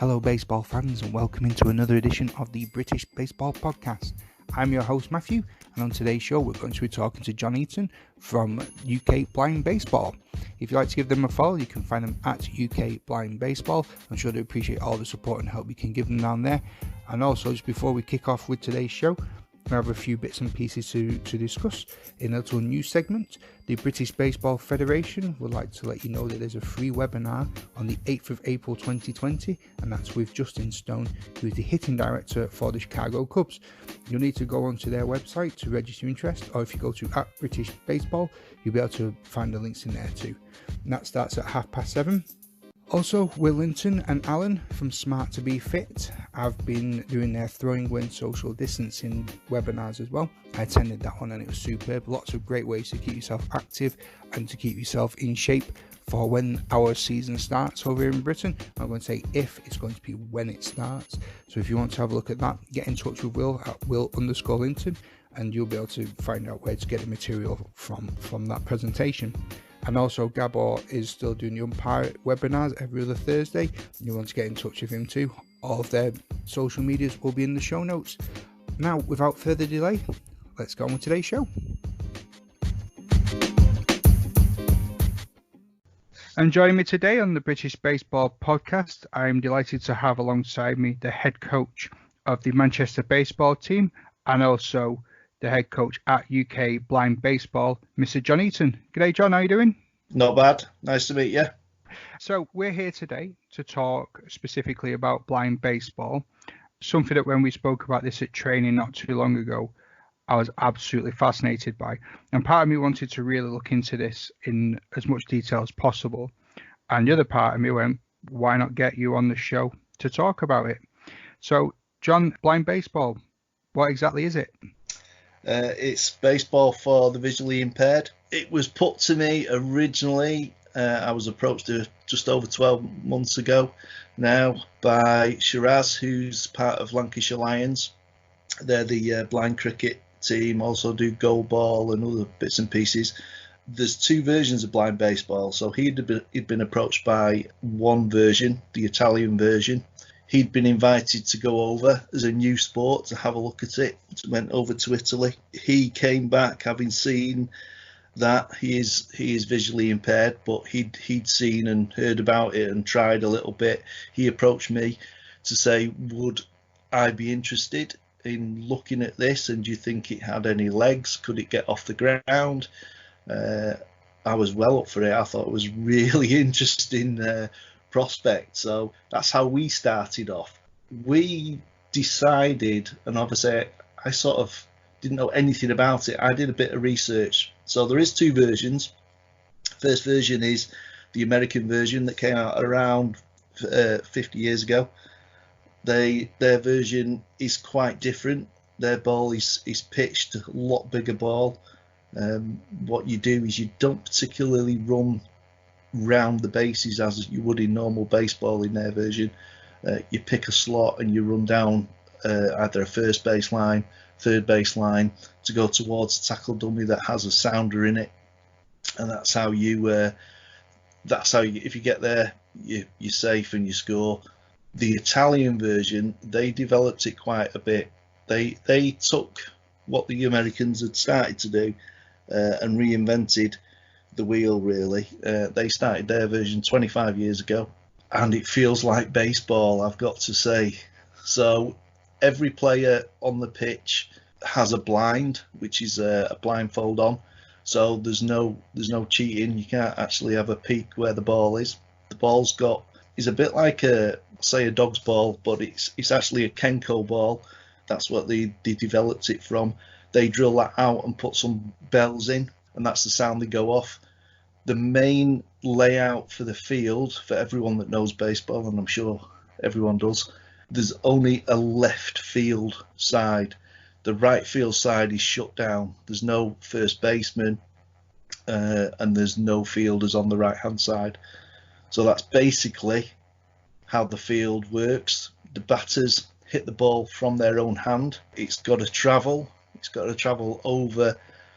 Hello baseball fans and welcome into another edition of the British Baseball Podcast. I'm your host Matthew, and on today's show we're going to be talking to John Eaton from UK Blind Baseball. If you'd like to give them a follow, you can find them at UK Blind Baseball. I'm sure they appreciate all the support and help we can give them down there. And also, just before we kick off with today's show, we have a few bits and pieces to discuss. In a little news segment, the British Baseball Federation would like to let you know that there's a free webinar on the 8th of April 2020, and that's with Justin Stone, who is the hitting director for the Chicago Cubs. You'll need to go onto their website to register interest, or if you go to @British Baseball, you'll be able to find the links in there too. And that starts at 7:30. Also, Will Linton and Alan from Smart to Be Fit have been doing their throwing when social distancing webinars as well. I attended that one and it was superb. Lots of great ways to keep yourself active and to keep yourself in shape for when our season starts over here in Britain. I'm going to say if, it's going to be when it starts. So if you want to have a look at that, get in touch with Will at Will_Linton and you'll be able to find out where to get the material from that presentation. And also Gabor is still doing the umpire webinars every other Thursday. You want to get in touch with him too. All of their social medias will be in the show notes. Now, without further delay, let's go on with today's show. And joining me today on the British Baseball Podcast, I'm delighted to have alongside me the head coach of the Manchester baseball team and also the head coach at UK Blind Baseball, Mr. John Eaton. G'day, John. How are you doing? Not bad. Nice to meet you. So we're here today to talk specifically about blind baseball, something that when we spoke about this at training not too long ago, I was absolutely fascinated by. And part of me wanted to really look into this in as much detail as possible. And the other part of me went, why not get you on the show to talk about it? So, John, blind baseball, what exactly is it? It's baseball for the visually impaired. It was put to me originally, I was approached just over 12 months ago now by Shiraz, who's part of Lancashire Lions. They're the blind cricket team, also do goal ball and other bits and pieces. There's two versions of blind baseball. So he'd been approached by one version, the Italian version. He'd been invited to go over as a new sport to have a look at it. Went over to Italy. He came back having seen that he is visually impaired, but he'd seen and heard about it and tried a little bit. He approached me to say, would I be interested in looking at this? And do you think it had any legs? Could it get off the ground? I was well up for it. I thought it was really interesting prospect. So that's how we started off. We decided, and obviously I sort of didn't know anything about it. I did a bit of research. So there is two versions. First version is the American version that came out around 50 years ago. Their version is quite different. Their ball is pitched a lot bigger ball. What you do is you don't particularly run round the bases as you would in normal baseball in their version. You pick a slot and you run down either a first base line, third base line to go towards a tackle dummy that has a sounder in it, and that's how you if you get there you're safe and you score. The Italian version, they developed it quite a bit. They took what the Americans had started to do and reinvented the wheel, really. They started their version 25 years ago and it feels like baseball, I've got to say. So every player on the pitch has a blind, which is a blindfold on, so there's no cheating. You can't actually have a peek where the ball is. The ball's is a bit like a dog's ball, but it's actually a Kenko ball. That's what they developed it from. They drill that out and put some bells in, and that's the sound they go off. The main layout for the field, for everyone that knows baseball, and I'm sure everyone does, there's only a left field side. The right field side is shut down. There's no first baseman and there's no fielders on the right hand side. So that's basically how the field works. The batters hit the ball from their own hand. It's got to travel over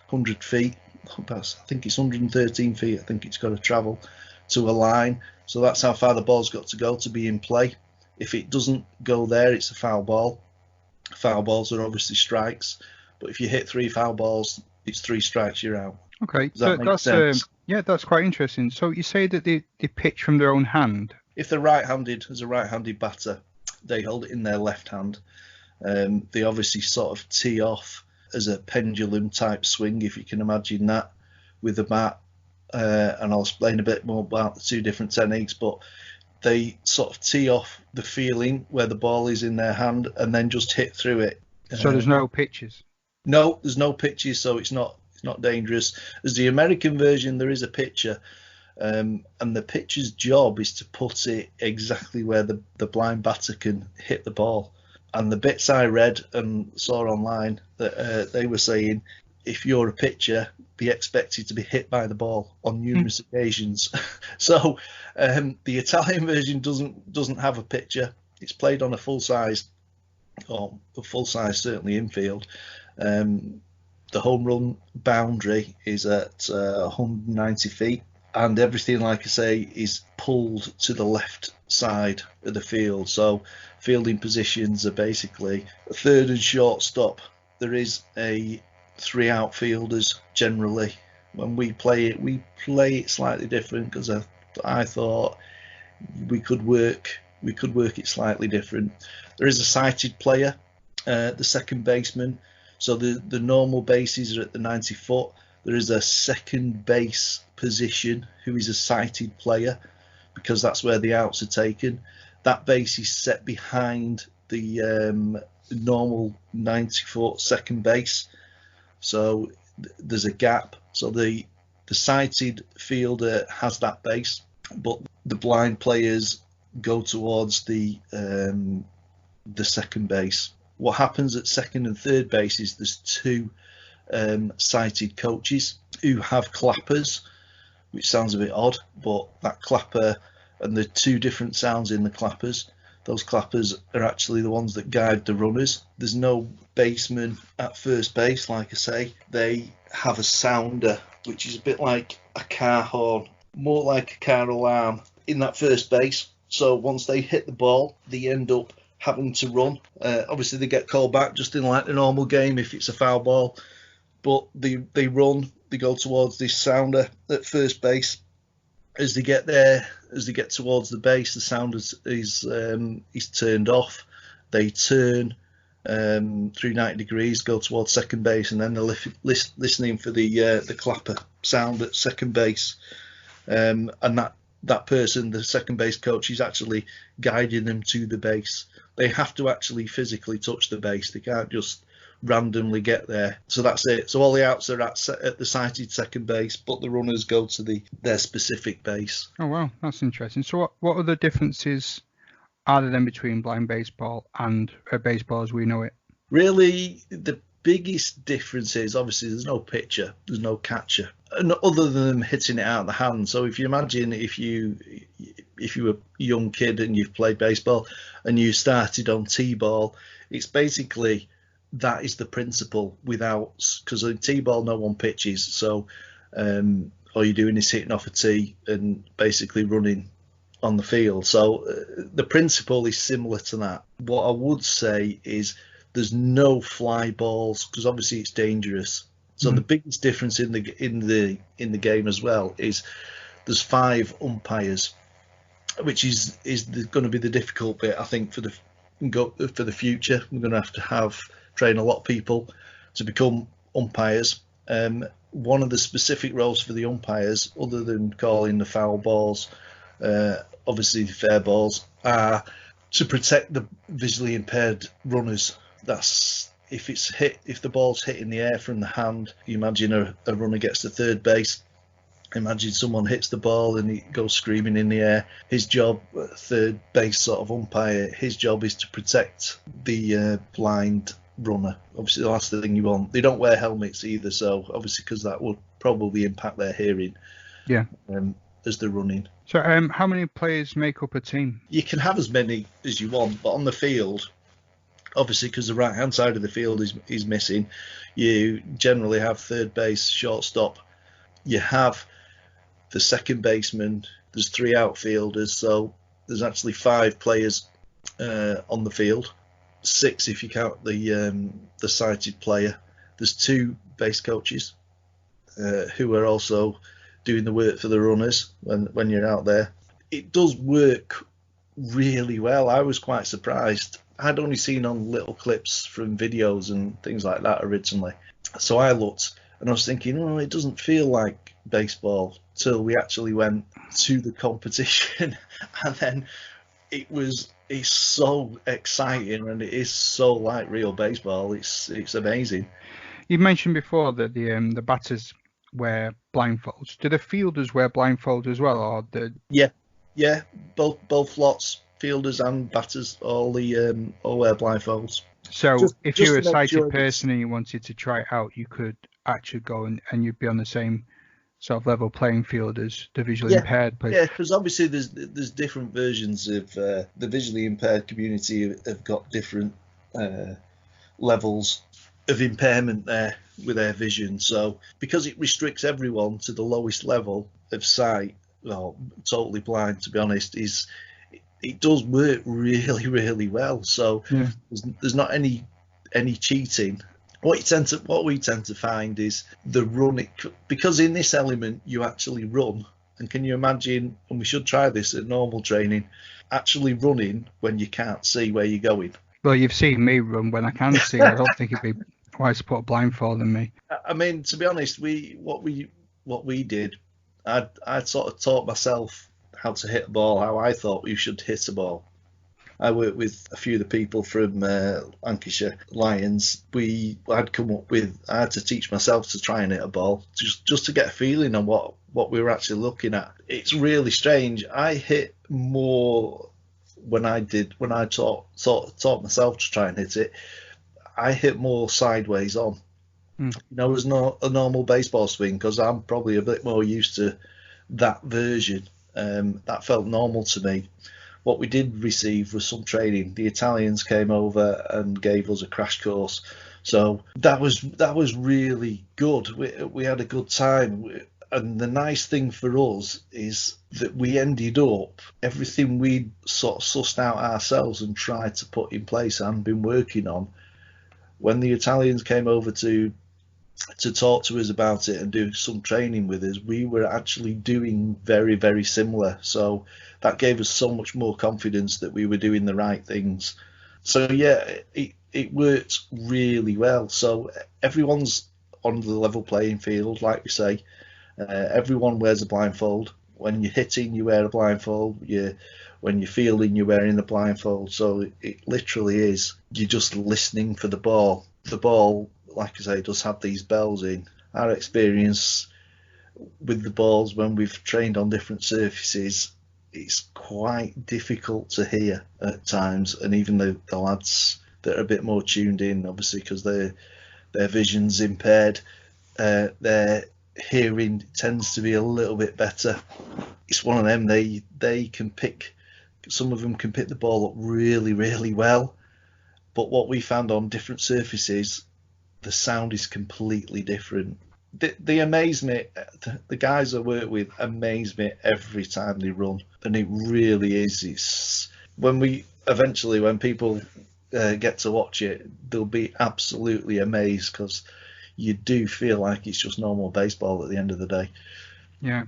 100 feet. I think it's 113 feet. I think it's got to travel to a line. So that's how far the ball's got to go to be in play. If it doesn't go there, it's a foul ball. Foul balls are obviously strikes, but if you hit 3 foul balls, it's 3 strikes, you're out. Okay, Does that make sense? Yeah, that's quite interesting. So you say that they pitch from their own hand. If they're right-handed, as a right-handed batter, they hold it in their left hand. They obviously sort of tee off as a pendulum type swing, if you can imagine that, with the bat. And I'll explain a bit more about the 2 different techniques, but they sort of tee off the feeling where the ball is in their hand and then just hit through it. So there's no pitches? No, there's no pitches, so it's not dangerous. As the American version, there is a pitcher, and the pitcher's job is to put it exactly where the blind batter can hit the ball. And the bits I read and saw online, that they were saying, if you're a pitcher, be expected to be hit by the ball on numerous occasions. So the Italian version doesn't have a pitcher. It's played on a full-size, or a full-size certainly infield. The home run boundary is at 190 feet, and everything, like I say, is pulled to the left side of the field. So fielding positions are basically a third and shortstop. There is a 3 outfielders generally. When we play it slightly different, because I thought we could work it slightly different. There is a sighted player, the second baseman. So the normal bases are at the 90 foot. There is a second base position who is a sighted player, because that's where the outs are taken. That base is set behind the normal 90 foot second base. So there's a gap. So the sighted fielder has that base, but the blind players go towards the second base. What happens at second and third base is there's 2 sighted coaches who have clappers, which sounds a bit odd, but that clapper and the 2 different sounds in the clappers, those clappers are actually the ones that guide the runners. There's no baseman at first base, like I say. They have a sounder, which is a bit like a car horn, more like a car alarm in that first base. So once they hit the ball, they end up having to run. Obviously, they get called back just in like the normal game if it's a foul ball. But they run, they go towards this sounder at first base. As they get there, as they get towards the base, the sounder is turned off. They turn 390 degrees, go towards second base, and then they're listening for the clapper sound at second base. And that person, the second base coach, is actually guiding them to the base. They have to actually physically touch the base. They can't just randomly get there. So that's it. So all the outs are at the sighted second base, but the runners go to their specific base. Oh wow, that's interesting. So what other differences are there then between blind baseball and baseball as we know it? Really, the biggest difference is obviously there's no pitcher, there's no catcher, and other than them hitting it out of the hand. So if you imagine if you were a young kid and you've played baseball and you started on T-ball, it's basically that is the principle, without, because in T-ball no one pitches, so all you're doing is hitting off a tee and basically running on the field. So the principle is similar to that. What I would say is there's no fly balls, because obviously it's dangerous. So the biggest difference in the game as well is there's 5 umpires, which is going to be the difficult bit, I think, for the future. We're going to have train a lot of people to become umpires. One of the specific roles for the umpires, other than calling the foul balls, obviously the fair balls, are to protect the visually impaired runners. That's if the ball's hit in the air from the hand. You imagine a runner gets to third base. Imagine someone hits the ball and he goes screaming in the air. His job, third base sort of umpire, his job is to protect the blind runner. Obviously the last thing you want. They don't wear helmets either, so obviously because that would probably impact their hearing. Yeah. As they're running. So how many players make up a team? You can have as many as you want, but on the field, obviously because the right hand side of the field is missing, you generally have third base, shortstop. You have the second baseman. There's 3 outfielders, so there's actually 5 players on the field, 6 if you count the sighted player. There's 2 base coaches who are also doing the work for the runners when you're out there. It does work really well. I was quite surprised. I'd only seen on little clips from videos and things like that originally. So I looked and I was thinking, oh, it doesn't feel like baseball till we actually went to the competition. And then it's so exciting and it is so like real baseball. It's amazing. You mentioned before that the batters wear blindfolds. Do the fielders wear blindfolds as well, or Yeah, both lots, fielders and batters, all wear blindfolds. So if Just you're to a make sighted sure person and you wanted to try it out, you could actually go and you'd be on the same sort of level playing field as the visually impaired players. Yeah, because obviously there's different versions of the visually impaired community have got different levels of impairment there with their vision. So because it restricts everyone to the lowest level of sight, well, totally blind to be honest, it does work really, really well. So there's not any cheating. What we tend to find is the running, because in this element you actually run. And can you imagine, and we should try this at normal training, actually running when you can't see where you're going? Well, you've seen me run when I can see. I don't think it'd be wise to put a blindfold on me. I mean, to be honest, what we did, I sort of taught myself how to hit a ball, how I thought you should hit a ball. I worked with a few of the people from Lancashire Lions. I had to teach myself to try and hit a ball, just to get a feeling on what we were actually looking at. It's really strange. I hit more when I taught myself to try and hit it. I hit more sideways on. There's not a normal baseball swing because I'm probably a bit more used to that version. That felt normal to me. What we did receive was some training. The Italians came over and gave us a crash course, so that was really good. We had a good time, and the nice thing for us is that we ended up everything we sort of sussed out ourselves and tried to put in place and been working on. When the Italians came over to talk to us about it and do some training with us, we were actually doing very, very similar. So that gave us so much more confidence that we were doing the right things. So yeah, it worked really well. So everyone's on the level playing field, like we say. Everyone wears a blindfold. When you're hitting, you wear a blindfold. When you're fielding, you're wearing the blindfold. So it literally is. You're just listening for the ball. The ball, like I say, does have these bells in. Our experience with the balls when we've trained on different surfaces, it's quite difficult to hear at times, and even the lads that are a bit more tuned in, obviously because their vision's impaired, their hearing tends to be a little bit better. It's one of them, they can pick, some of them can pick the ball up really, really well, but what we found on different surfaces, the sound is completely different. They amaze me. The guys I work with amaze me every time they run, and it really is. It's when people get to watch it, they'll be absolutely amazed because you do feel like it's just normal baseball at the end of the day. Yeah,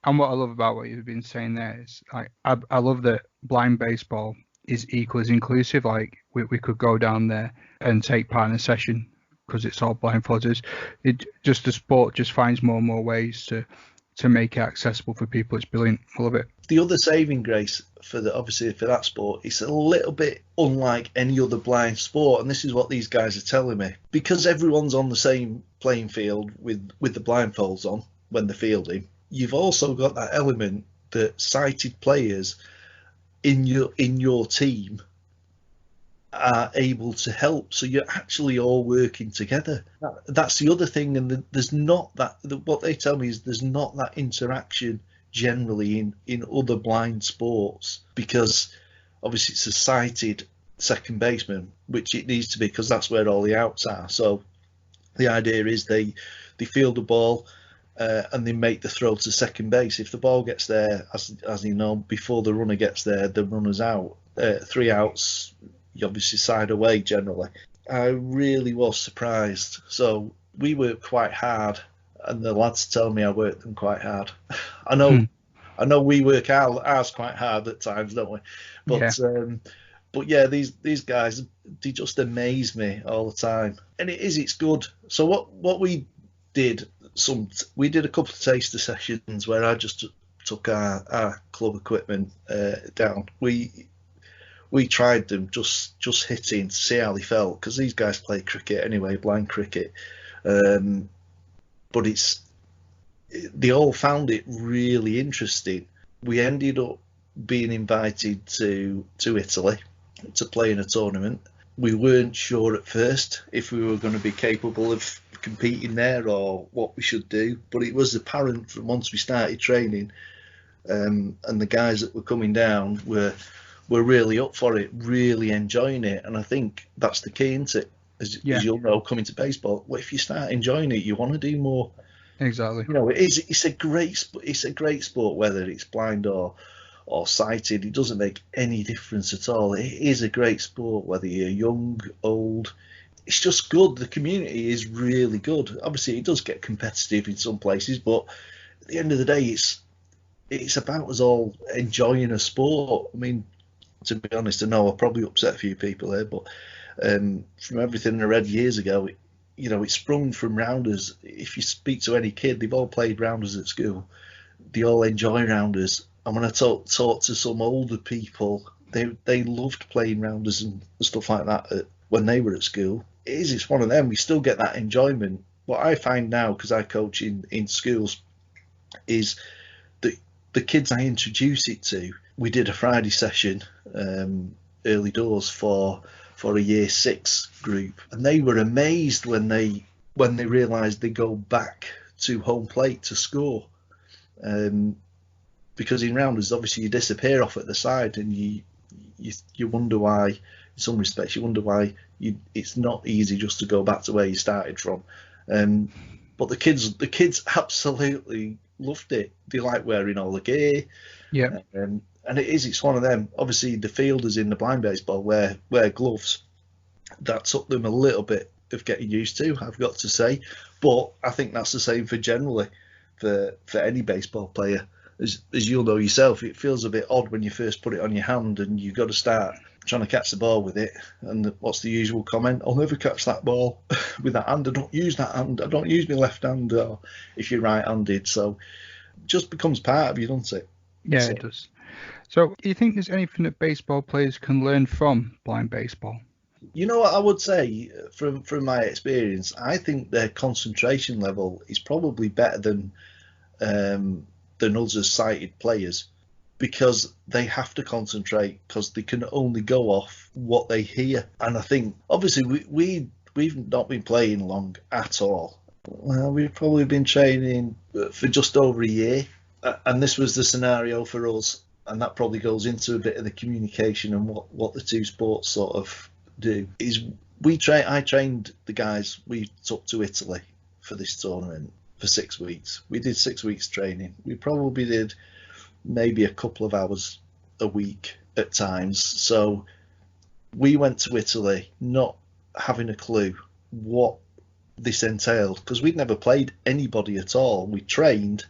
and what I love about what you've been saying there is, like, I love that blind baseball is equal as inclusive. Like we could go down there and take part in a session because it's all blindfolded. The sport just finds more and more ways to make it accessible for people. It's brilliant. I love it. The other saving grace for that sport, it's a little bit unlike any other blind sport, and this is what these guys are telling me. Because everyone's on the same playing field with the blindfolds on when they're fielding, you've also got that element that sighted players in your team are able to help, so you're actually all working together. That's the other thing, and there's not that. What they tell me is there's not that interaction generally in other blind sports, because obviously it's a sighted second baseman, which it needs to be because that's where all the outs are. So the idea is they field the ball, and they make the throw to second base. If the ball gets there, as you know, before the runner gets there, the runner's out. 3 outs, you obviously side away generally. I really was surprised. So we worked quite hard, and the lads tell me I worked them quite hard. I know we work ours quite hard at times, don't we? But yeah, these guys, they just amaze me all the time, and it's good. So what we did, we did a couple of taster sessions where I just took our club equipment down. We tried them just hitting to see how they felt, because these guys play cricket anyway, blind cricket, but they all found it really interesting. We ended up being invited to Italy to play in a tournament. We weren't sure at first if we were going to be capable of competing there or what we should do, but it was apparent from once we started training, and the guys that were coming down were really up for it, really enjoying it. And I think that's the key, isn't it? As you'll know, coming to baseball, well, if you start enjoying it, you want to do more. Exactly. You know, it's a great sport, whether it's blind or sighted. It doesn't make any difference at all. It is a great sport, whether you're young, old. It's just good. The community is really good. Obviously, it does get competitive in some places, but at the end of the day, it's about us all enjoying a sport. I mean, to be honest, I know I'll probably upset a few people here, but from everything I read years ago, it sprung from rounders. If you speak to any kid, they've all played rounders at school. They all enjoy rounders. And when I talk to some older people, they loved playing rounders and stuff like that when they were at school. It's one of them. We still get that enjoyment. What I find now, because I coach in schools, is that the kids I introduce it to, we did a Friday session, early doors for a year 6 group, and they were amazed when they realised they go back to home plate to score, because in rounders obviously you disappear off at the side, and you wonder why, in some respects, it's not easy just to go back to where you started from. But the kids absolutely loved it. They like wearing all the gear. Yeah. And it's one of them. Obviously, the fielders in the blind baseball wear gloves. That took them a little bit of getting used to, I've got to say. But I think that's the same for generally for any baseball player. As you'll know yourself, it feels a bit odd when you first put it on your hand and you've got to start trying to catch the ball with it. And what's the usual comment? I'll never catch that ball with that hand. I don't use that hand. I don't use my left hand, or if you're right-handed. So it just becomes part of you, doesn't it? Yeah, it does. So do you think there's anything that baseball players can learn from blind baseball? You know what I would say from my experience? I think their concentration level is probably better than us as sighted players, because they have to concentrate, because they can only go off what they hear. And I think obviously we've not been playing long at all. Well, we've probably been training for just over a year, and this was the scenario for us. And that probably goes into a bit of the communication and what the two sports sort of do. Is I trained the guys we took to Italy for this tournament for 6 weeks. We did 6 weeks training. We probably did maybe a couple of hours a week at times. So we went to Italy not having a clue what this entailed, because we'd never played anybody at all. We trained.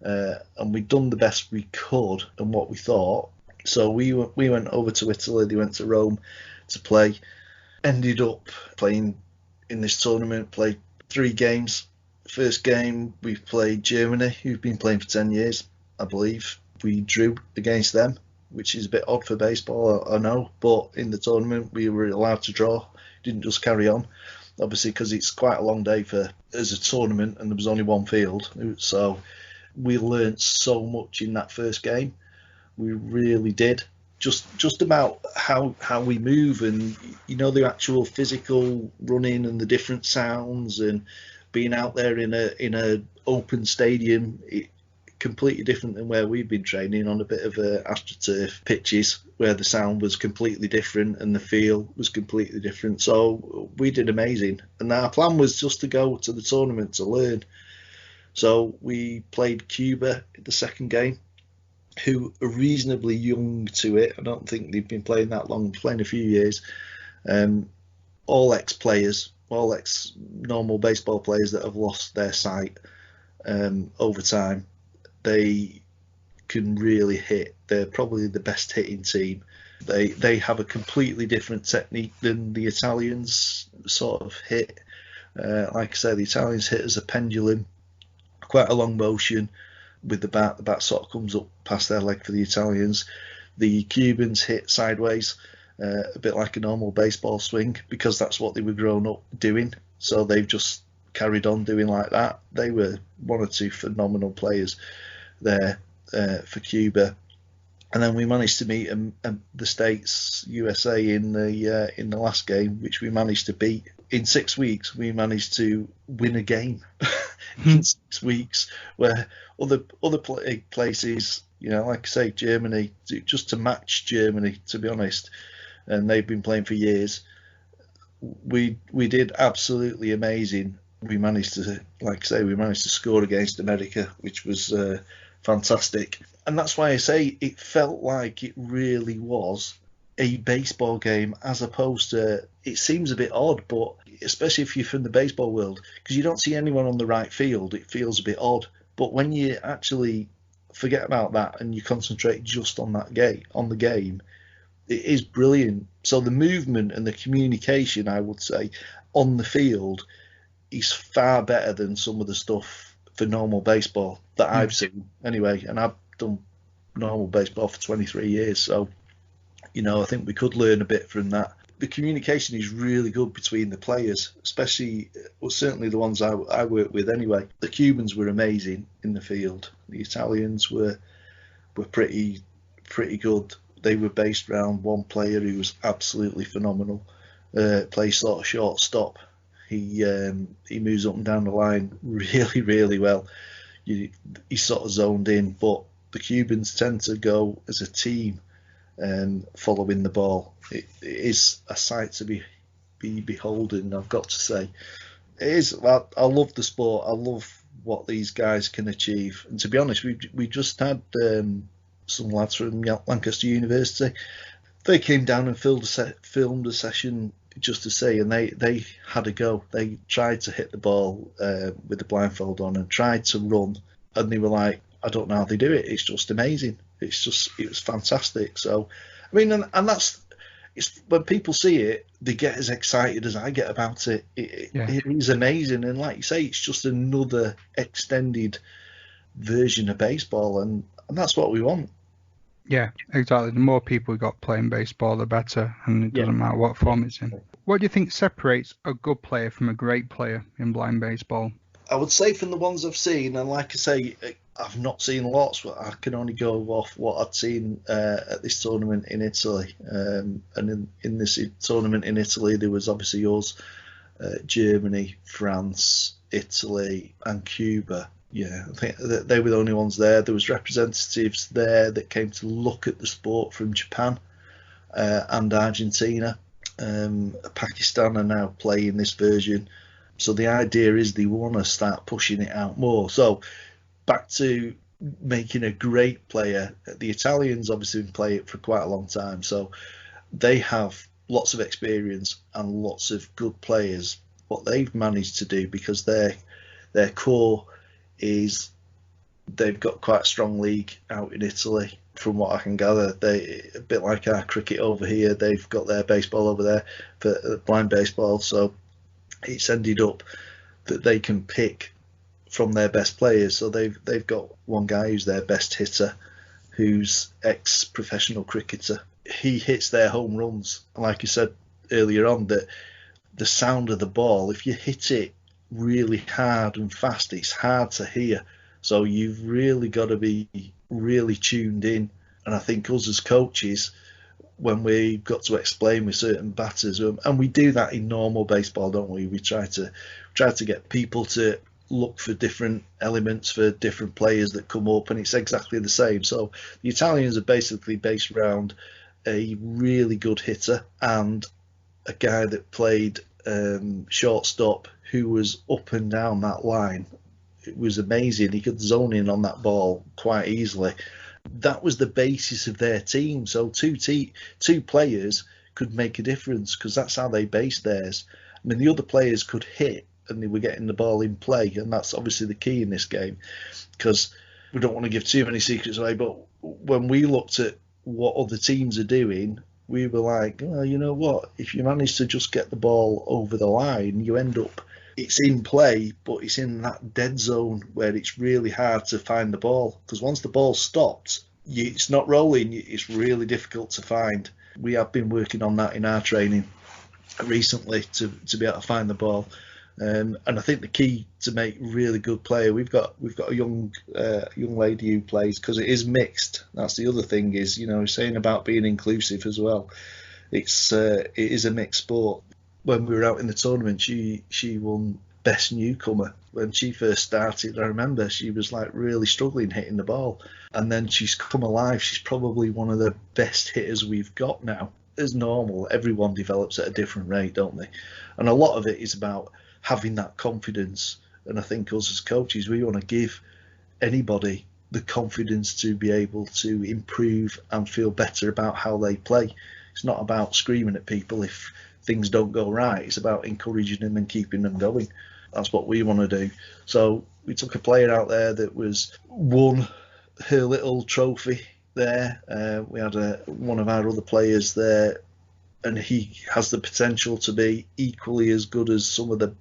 And we'd done the best we could and what we thought. So we went over to Italy. They went to Rome to play. Ended up playing in this tournament. Played 3 games. First game we played Germany, who've been playing for 10 years, I believe. We drew against them, which is a bit odd for baseball, I know. But in the tournament we were allowed to draw. Didn't just carry on, obviously, because it's quite a long day as a tournament, and there was only one field. So we learnt so much in that first game. We really did. Just about how we move, and the actual physical running and the different sounds, and being out there in a open stadium. Completely different than where we've been training on a bit of AstroTurf pitches, where the sound was completely different and the feel was completely different. So we did amazing, and our plan was just to go to the tournament to learn. So we played Cuba in the second game, who are reasonably young to it. I don't think they've been playing that long, playing a few years. All ex-players, all ex-normal baseball players that have lost their sight over time. They can really hit. They're probably the best hitting team. They have a completely different technique than the Italians sort of hit. Like I said, the Italians hit as a pendulum, quite a long motion with the bat. The bat sort of comes up past their leg for the Italians. The Cubans hit sideways, a bit like a normal baseball swing, because that's what they were grown up doing. So they've just carried on doing like that. They were one or two phenomenal players there for Cuba. And then we managed to meet the States, USA, in the last game, which we managed to beat. In 6 weeks, we managed to win a game in 6 weeks, where other places, like I say, Germany, just to match Germany, to be honest, and they've been playing for years. We did absolutely amazing. We managed to, like I say, we managed to score against America, which was fantastic. And that's why I say it felt like it really was a baseball game, as opposed to, it seems a bit odd, but especially if you're from the baseball world, because you don't see anyone on the right field, it feels a bit odd. But when you actually forget about that and you concentrate just on that game, on the game, it is brilliant. So the movement and the communication, I would say, on the field is far better than some of the stuff for normal baseball that I've seen anyway. And I've done normal baseball for 23 years, so I think we could learn a bit from that. The communication is really good between the players, especially, well, certainly the ones I work with anyway. The Cubans were amazing in the field. The Italians were pretty good. They were based around one player who was absolutely phenomenal. Plays sort of shortstop. He moves up and down the line really, really well. He's sort of zoned in, but the Cubans tend to go as a team, following the ball. It is a sight to be beholden, I've got to say. It is. I love the sport. I love what these guys can achieve. And to be honest, we just had some lads from Lancaster University. They came down and filmed a session just to see, and they had a go. They tried to hit the ball with the blindfold on and tried to run, and they were like, I don't know how they do it. It's just amazing. It was fantastic. So, I mean, and it's when people see it, they get as excited as I get about it. It is amazing, and like you say, it's just another extended version of baseball, and that's what we want. Yeah, exactly. The more people we got playing baseball, the better, and it doesn't matter what form it's in. What do you think separates a good player from a great player in blind baseball? I would say from the ones I've seen, and like I say, I've not seen lots, but I can only go off what I'd seen at this tournament in Italy. And in this tournament in Italy, there was obviously us, Germany, France, Italy, and Cuba. Yeah, I think they were the only ones there. There was representatives there that came to look at the sport from Japan and Argentina. Pakistan are now playing this version. So the idea is they want to start pushing it out more. So back to making a great player. The Italians obviously play it for quite a long time. So they have lots of experience and lots of good players. What they've managed to do, because their core is, they've got quite a strong league out in Italy, from what I can gather. They, a bit like our cricket over here, they've got their baseball over there for blind baseball. So it's ended up that they can pick from their best players. So they've got one guy who's their best hitter, who's ex-professional cricketer. He hits their home runs. Like you said earlier on, that the sound of the ball, if you hit it really hard and fast, it's hard to hear. So you've really got to be really tuned in. And I think us as coaches, when we've got to explain with certain batters, and we do that in normal baseball, don't we? We try to get people to look for different elements for different players that come up, and it's exactly the same. So the Italians are basically based around a really good hitter and a guy that played shortstop, who was up and down that line, was amazing. He could zone in on that ball quite easily. That was the basis of their team. So two players could make a difference because that's how they based theirs. I mean, the other players could hit and they were getting the ball in play, and that's obviously the key in this game, because we don't want to give too many secrets away, but when we looked at what other teams are doing, we were like, oh, you know what, if you manage to just get the ball over the line, you end up, it's in play, but it's in that dead zone where it's really hard to find the ball, because once the ball's stopped, it's not rolling, it's really difficult to find. We have been working on that in our training recently to be able to find the ball. And I think the key to make really good player, we've got a young lady who plays, because it is mixed. That's the other thing, is, you know, saying about being inclusive as well. It is a mixed sport. When we were out in the tournament, she won best newcomer. When she first started, I remember she was like really struggling hitting the ball, and then she's come alive. She's probably one of the best hitters we've got now. As normal, everyone develops at a different rate, don't they? And a lot of it is about having that confidence. And I think us as coaches, we want to give anybody the confidence to be able to improve and feel better about how they play. It's not about screaming at people if things don't go right. It's about encouraging them and keeping them going. That's what we want to do. So we took a player out there that won her little trophy there. We had one of our other players there, and he has the potential to be equally as good as some of the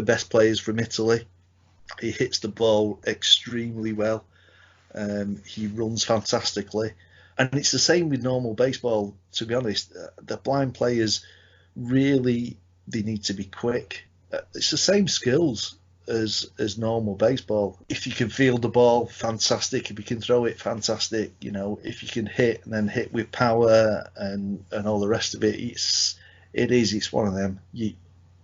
best players from Italy. He hits the ball extremely well. He runs fantastically. And it's the same with normal baseball, to be honest. The blind players, really, they need to be quick. It's the same skills as normal baseball. If you can field the ball, fantastic. If you can throw it, fantastic. You know, if you can hit and then hit with power and all the rest of it, it's one of them.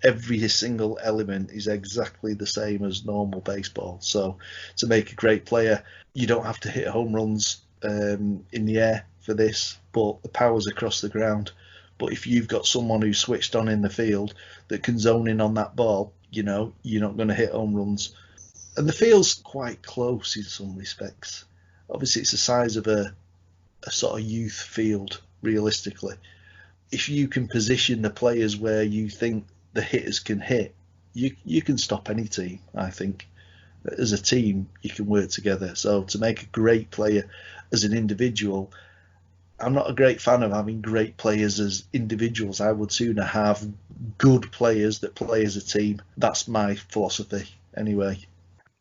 Every single element is exactly the same as normal baseball. So to make a great player, you don't have to hit home runs in the air for this, but the power's across the ground. But if you've got someone who's switched on in the field that can zone in on that ball, you know, you're not going to hit home runs. And the field's quite close in some respects. Obviously, it's the size of a sort of youth field, realistically. If you can position the players where you think the hitters can hit, you can stop any team, I think. As a team, you can work together. So to make a great player as an individual, I'm not a great fan of having great players as individuals. I would sooner have good players that play as a team. That's my philosophy, anyway.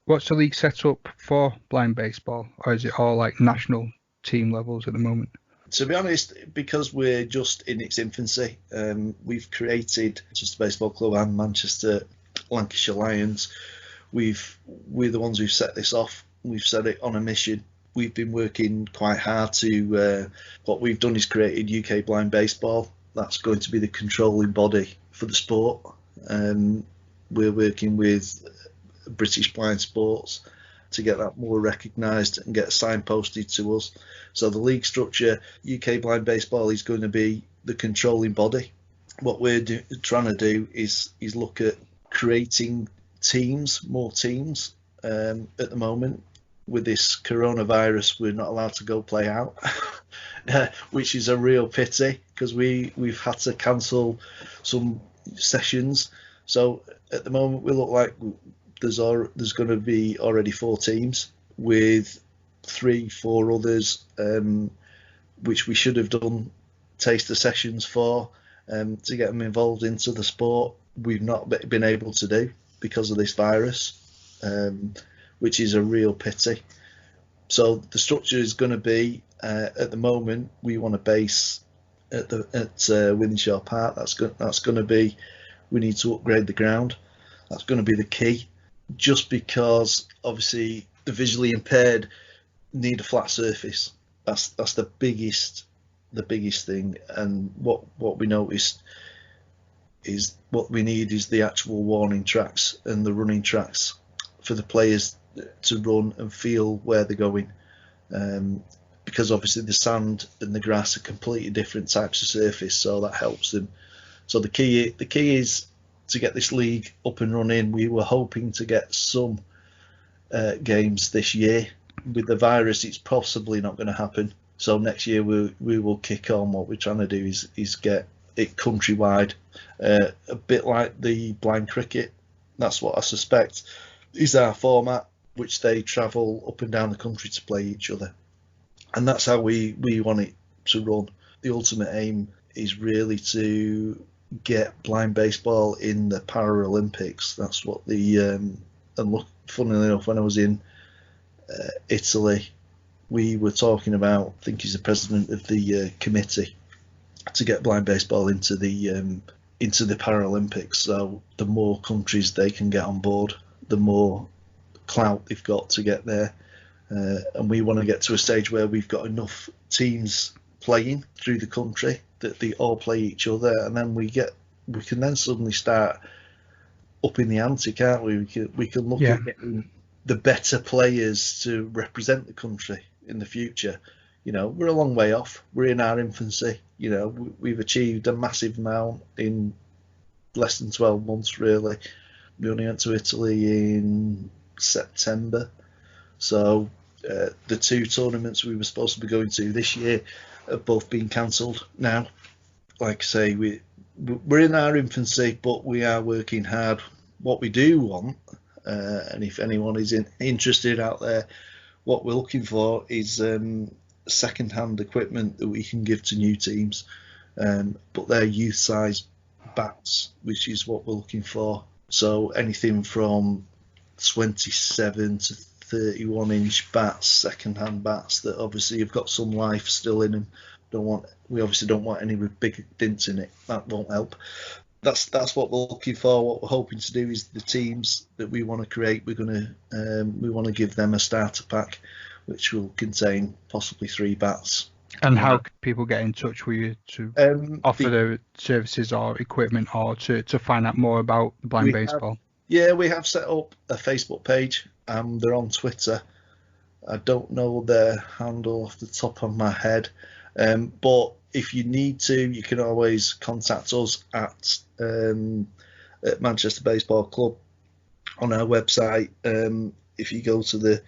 What's the league set up for blind baseball, or is it all like national team levels at the moment? To be honest, because we're just in its infancy, we've created just a baseball club and Manchester Lancashire Lions. We're the ones who've set this off. We've set it on a mission. We've been working quite hard to, what we've done is created UK Blind Baseball. That's going to be the controlling body for the sport. We're working with British Blind Sports to get that more recognised and get signposted to us. So the league structure, UK Blind Baseball is going to be the controlling body. What we're trying to do is look at creating more teams. At the moment, with this coronavirus, we're not allowed to go play out, which is a real pity, because we've had to cancel some sessions. So at the moment, we look like there's going to be already 4 teams with 3-4 others, which we should have done taster sessions for, to get them involved into the sport. We've not been able to do because of this virus, which is a real pity. So the structure is going to be, at the moment, we want to base at Wythenshawe Park. That's going to be, we need to upgrade the ground. That's going to be the key, just because obviously the visually impaired need a flat surface. That's the biggest thing. And what we noticed is what we need is the actual warning tracks and the running tracks for the players to run and feel where they're going, because obviously the sand and the grass are completely different types of surface, so that helps them. So the key is to get this league up and running. We were hoping to get some games this year. With the virus, it's possibly not going to happen. So next year we will kick on. What we're trying to do is get it countrywide, a bit like the blind cricket. That's what I suspect is our format, which they travel up and down the country to play each other. And that's how we want it to run. The ultimate aim is really to get blind baseball in the Paralympics. That's what and look, funnily enough, when I was in Italy, we were talking about, I think he's the president of the committee, to get blind baseball into the Paralympics. So the more countries they can get on board, the more clout they've got to get there. And we want to get to a stage where we've got enough teams playing through the country that they all play each other, and then we can then suddenly start upping the ante, can't we? We can look at getting the better players to represent the country in the future. We're a long way off. We're in our infancy. We've achieved a massive amount in less than 12 months, really. We only went to Italy in September. So the 2 tournaments we were supposed to be going to this year have both been cancelled now. Like I say, we're in our infancy, but we are working hard. What we do want, and if anyone is interested out there, what we're looking for is second-hand equipment that we can give to new teams, but they're youth-size bats, which is what we're looking for. So anything from 27 to 31-inch bats, second-hand bats that obviously have got some life still in them. We obviously don't want any with big dints in it. That won't help. That's what we're looking for. What we're hoping to do is the teams that we want to create. We want to give them a starter pack, which will contain possibly 3 bats. And how can people get in touch with you to offer their services or equipment, or to find out more about blind baseball? We have set up a Facebook page. They're on Twitter. I don't know their handle off the top of my head, but if you need to, you can always contact us at Manchester Baseball Club on our website. If you go to the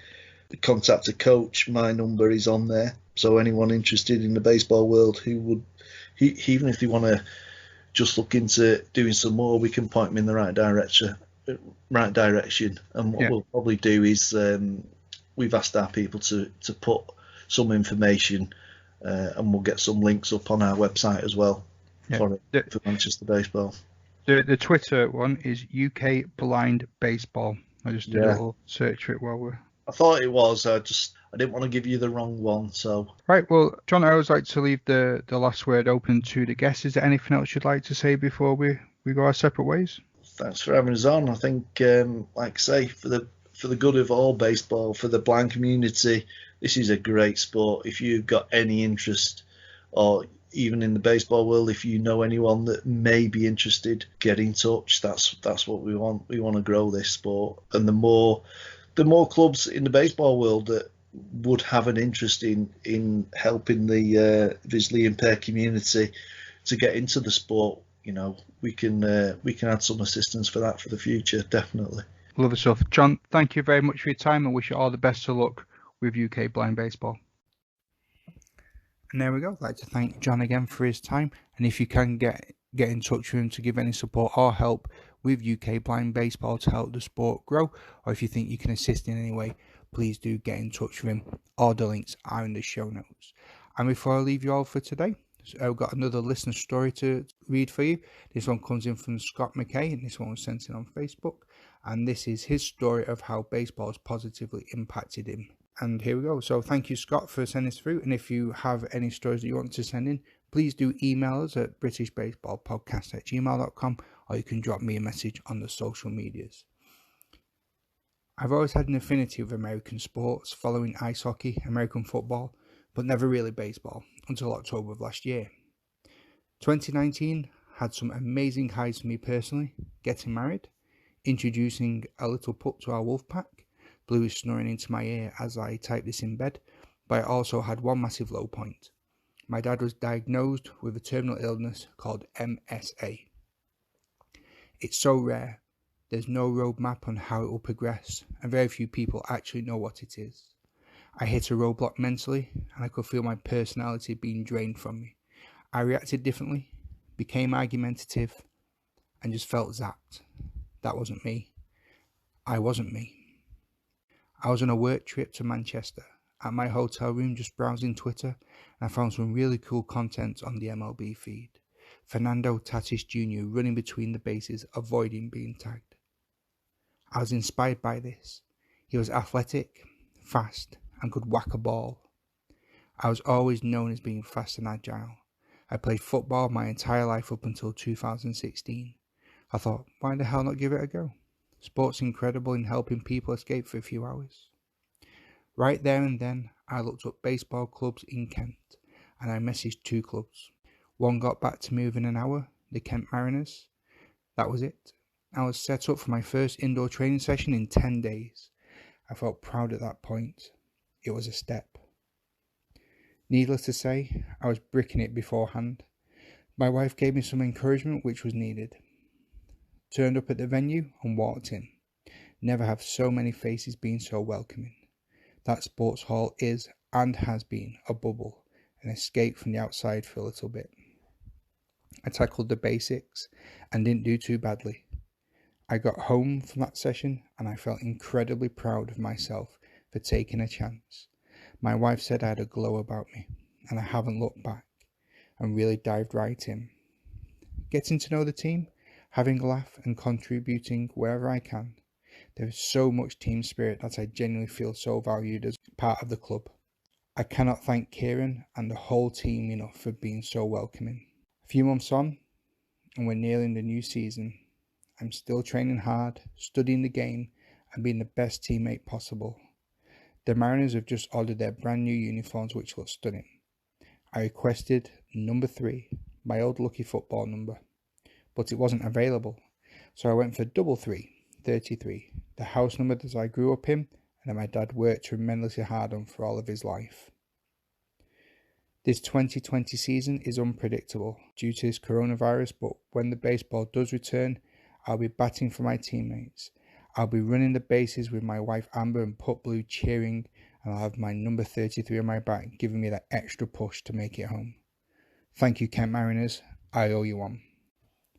contact a coach, my number is on there. So anyone interested in the baseball world who would, even if they want to just look into doing some more, we can point them in the right direction. And what we'll probably do is we've asked our people to put some information, and we'll get some links up on our website as well for Manchester Baseball. The Twitter one is UK Blind Baseball. I just did a little search for it while we're... I thought it was. I didn't want to give you the wrong one. So right. Well, John, I always like to leave the last word open to the guests. Is there anything else you'd like to say before we go our separate ways? Thanks for having us on. I think, like I say, for the good of all baseball, for the blind community, this is a great sport. If you've got any interest, or even in the baseball world, if you know anyone that may be interested, get in touch. That's what we want. We want to grow this sport, and the more clubs in the baseball world that would have an interest in helping the visually impaired community to get into the sport, we can add some assistance for that for the future, definitely. Lovely stuff. John, thank you very much for your time, and wish you all the best of luck with UK Blind Baseball. And there we go. I'd like to thank John again for his time, and if you can get in touch with him to give any support or help with UK Blind Baseball to help the sport grow, or if you think you can assist in any way, please do get in touch with him. All the links are in the show notes. And before I leave you all for today, I've got another listener story to read for you. This one comes in from Scott McKay, and this one was sent in on Facebook. And this is his story of how baseball has positively impacted him. And here we go. So thank you, Scott, for sending this through. And if you have any stories that you want to send in, please do email us at britishbaseballpodcast@gmail.com, or you can drop me a message on the social medias. I've always had an affinity with American sports, following ice hockey, American football, but never really baseball until October of last year. 2019 had some amazing highs for me personally: getting married, introducing a little pup to our wolf pack, Blue is snoring into my ear as I type this in bed, but I also had one massive low point. My dad was diagnosed with a terminal illness called MSA. It's so rare, There's no roadmap on how it will progress, and very few people actually know what it is. I hit a roadblock mentally, and I could feel my personality being drained from me. I reacted differently, became argumentative, and just felt zapped. That wasn't me. I wasn't me. I was on a work trip to Manchester, at my hotel room just browsing Twitter, and I found some really cool content on the MLB feed. Fernando Tatis Jr. running between the bases, avoiding being tagged. I was inspired by this. He was athletic, fast, and could whack a ball. I was always known as being fast and agile. I played football my entire life up until 2016. I thought, why the hell not give it a go? Sport's incredible in helping people escape for a few hours. Right there and then, I looked up baseball clubs in Kent, and I messaged 2 clubs. One got back to me within an hour, the Kent Mariners. That was it. I was set up for my first indoor training session in 10 days. I felt proud at that point. It was a step. Needless to say, I was bricking it beforehand. My wife gave me some encouragement which was needed. Turned up at the venue and walked in. Never have so many faces been so welcoming. That sports hall is and has been a bubble, an escape from the outside for a little bit. I tackled the basics and didn't do too badly. I got home from that session and I felt incredibly proud of myself for taking a chance. My wife said I had a glow about me, and I haven't looked back and really dived right in. Getting to know the team, having a laugh and contributing wherever I can. There is so much team spirit that I genuinely feel so valued as part of the club. I cannot thank Kieran and the whole team enough for being so welcoming. A few months on, and we're nearing the new season. I'm still training hard, studying the game, and being the best teammate possible. The Mariners have just ordered their brand new uniforms which look stunning. I requested number 3, my old lucky football number, but it wasn't available, so I went for double 3, 33, the house number that I grew up in and that my dad worked tremendously hard on for all of his life. This 2020 season is unpredictable due to this coronavirus, but when the baseball does return, I'll be batting for my teammates. I'll be running the bases with my wife Amber and Put Blue cheering, and I'll have my number 33 on my back giving me that extra push to make it home. Thank you, Kent Mariners. I owe you one.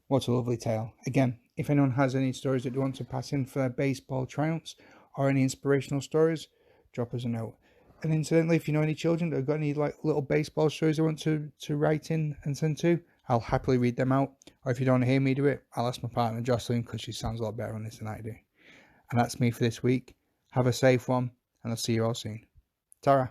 What a lovely tale. Again, if anyone has any stories that they want to pass in for their baseball triumphs or any inspirational stories, drop us a note. And incidentally, if you know any children that have got any little baseball stories they want to write in and send to, I'll happily read them out. Or if you don't want to hear me do it, I'll ask my partner Jocelyn because she sounds a lot better on this than I do. And that's me for this week. Have a safe one, and I'll see you all soon. Tara.